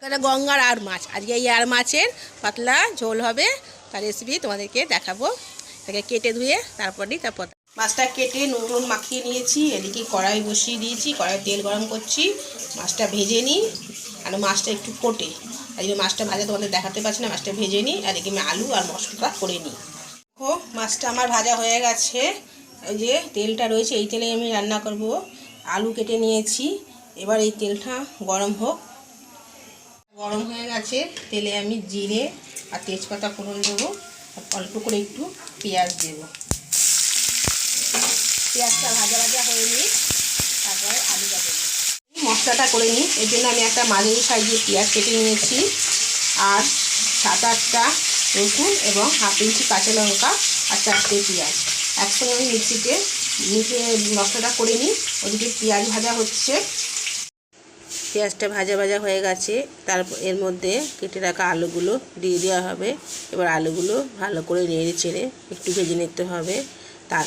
এটা গঙ্গার আর মাছ, আজকে এই আর মাছের পাতলা ঝোল হবে, তার রেসিপি তোমাদেরকে দেখাবো। এটাকে কেটে ধুয়ে তারপর মাছটা কেটে নুন মাখিয়ে নিয়েছি। এদিকে কড়াই বসিয়ে দিয়েছি, কড়াই তেল গরম করছি, মাছটা ভেজে নিই। আর মাছটা একটু ফোটে, আজকে মাছটা ভাজা তোমাদের দেখাতে পারছি না, মাছটা ভেজে নিই। আর এদিকে আমি আলু আর মশলাটা করে নিই। ও মাছটা আমার ভাজা হয়ে গেছে। এই যে তেলটা রয়েছে, এই তেলে আমি রান্না করব। আলু কেটে নিয়েছি, এবার এই তেলটা গরম হোক। গরম হয়ে গেছে, তেলে আমি জিরে আর তেজপাতা ফোড়ন দেবো, আর অল্প করে একটু পেঁয়াজ দেবো। পেঁয়াজটা ভাজা ভাজা হয়ে নিই, তারপরে আলুটা দেবো। মশলাটা করে নিই, এর জন্য আমি একটা মাঝারি সাইজের পেঁয়াজ কেটে নিয়েছি, আর 7-8টা রসুন এবং 1/2 ইঞ্চি কাঁচা লঙ্কা আর 4টে পেঁয়াজ একসঙ্গে আমি মিক্সিতে মশলাটা করে নিই। ওদিকে পেঁয়াজ ভাজা হচ্ছে, পেঁয়াজটা ভাজা ভাজা হয়ে গেছে। তারপর এর মধ্যে কেটে রাখা আলুগুলো দিয়ে দেওয়া হবে। এবার আলুগুলো ভালো করে নেড়ে চেড়ে একটু ভেজে নিতে হবে। তার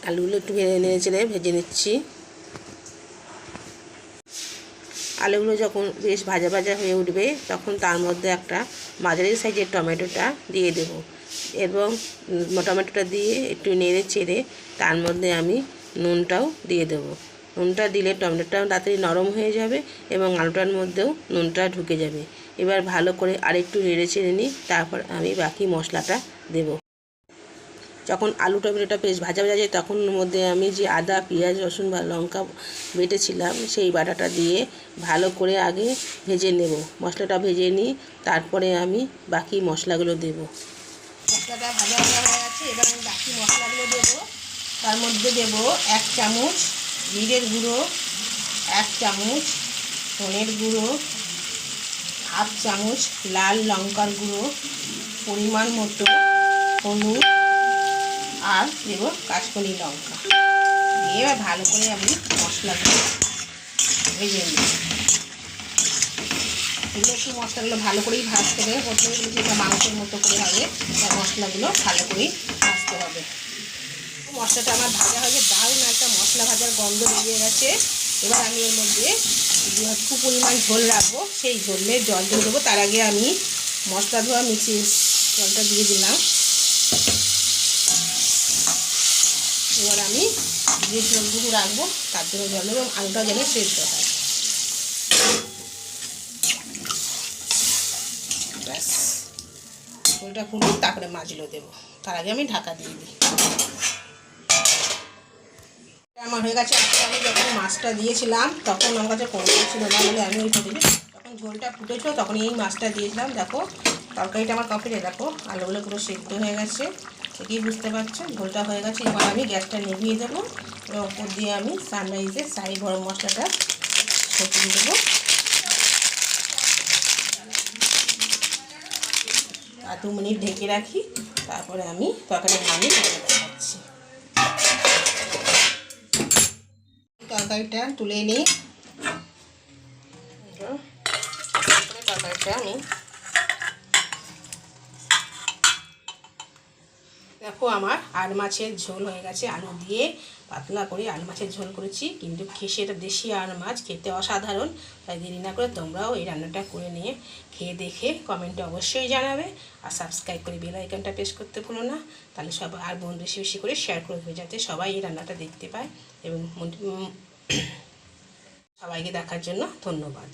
আলুগুলো একটু নেড়ে চেড়ে ভেজে নিচ্ছি। আলুগুলো যখন বেশ ভাজা ভাজা হয়ে উঠবে, তখন তার মধ্যে একটা মাঝারি সাইজের টমেটোটা দিয়ে দেব, এবং টমেটোটা দিয়ে একটু নেড়ে চেড়ে তার মধ্যে আমি নুনটাও দিয়ে দেব। নুনটা দিলে টমেটোটাও তাড়াতাড়ি নরম হয়ে যাবে এবং আলুটার মধ্যেও নুনটা ঢুকে যাবে। এবার ভালো করে আরেকটু নেড়ে চেড়ে নিই, তারপর আমি বাকি মশলাটা দেব। যখন আলু টমেটোটা বেশ ভাজা ভাজা যায়, তখন ওর মধ্যে আমি যে আদা পেঁয়াজ রসুন বা লঙ্কা বেটেছিলাম সেই বাটাটা দিয়ে ভালো করে আগে ভেজে নেব। মশলাটা ভেজে নিই, তারপরে আমি বাকি মশলাগুলো দেব। মশলাটা ভাজা ভাজা হয়ে গেছে, এবার আমি বাকি মশলাগুলো দেবো। তার মধ্যে দেব 1 চামচ জিরের গুঁড়ো, 1 চামচ ধনের গুঁড়ো, 1/2 চামচ লাল লঙ্কার গুঁড়ো, পরিমাণ মতো হলুদ, আর দেবো কাশ্মীরি লঙ্কা। এবার ভালো করে আমি মশলাগুলো ভেজে নিই। এগুলো একটু মশলাগুলো ভালো করেই ভাজতে হবে। প্রথমে এগুলো যেটা মাংসের মতো করে হবে, তার মশলাগুলো ভালো করেই ভাজতে হবে। মশলাটা আমার ভাজা হয়ে গেছে, দারুণ একটা মশলা ভাজার গন্ধ বেরিয়ে গেছে। এবার আমি এর মধ্যে একটু পরিমাণ ঝোল রাখবো, সেই ঝোলের জল দিয়ে দেবো। তার আগে আমি মশলা ধোয়া মিক্সির জলটা দিয়ে দিলাম। এবার আমি যে ঝোলটুকু রাখবো তার জন্য জল দেবো, এবং আলুটা যেন সেদ্ধ হয়। ব্যাস, ঝোলটা ফুটুক, তারপরে মাছগুলো দেবো। তার আগে আমি ঢাকা দিয়ে দিই। আমার হয়ে গেছে। আমি যখন মাছটা দিয়েছিলাম তখন আমার কাছে কোনো ছিল না বলে আমি ওইটা দিই, যখন ঝোলটা ফুটেছিল তখন এই মাছটা দিয়েছিলাম। দেখো তরকারিটা আমার কমপ্লিট। দেখো আলুগুলো পুরো সেদ্ধ হয়ে গেছে, সেটাই বুঝতে পারছো ঝোলটা হয়ে গেছে। এবার আমি গ্যাসটা নিভিয়ে দেবো, এবং ওপর দিয়ে আমি সানরাইজের শাহি গরম মশলাটা ছড়িয়ে দেবো। আর 2 মিনিট ঢেকে রাখি, তারপরে আমি তরকারির নামিয়ে দেখাচ্ছি। তরকারিটা তুলে নিই। তরকারিটা আমি দেখো আমার আর মাছের ঝোল হয়ে গেছে। আলু দিয়ে পাতলা করে আলু মাছের ঝোল করেছি, কিন্তু সেটা দেশি আর মাছ, খেতে অসাধারণ। তাই দেরি না করে তোমরাও এই রান্নাটা করে নিয়ে খেয়ে দেখে কমেন্টে অবশ্যই জানাবে। আর সাবস্ক্রাইব করে বেল আইকনটা প্রেস করতে ভুলো না, তাহলে সবাই আর বোন বেশি বেশি করে শেয়ার করে দেবে, যাতে সবাই এই রান্নাটা দেখতে পায়। এবং সবাইকে দেখার জন্য ধন্যবাদ।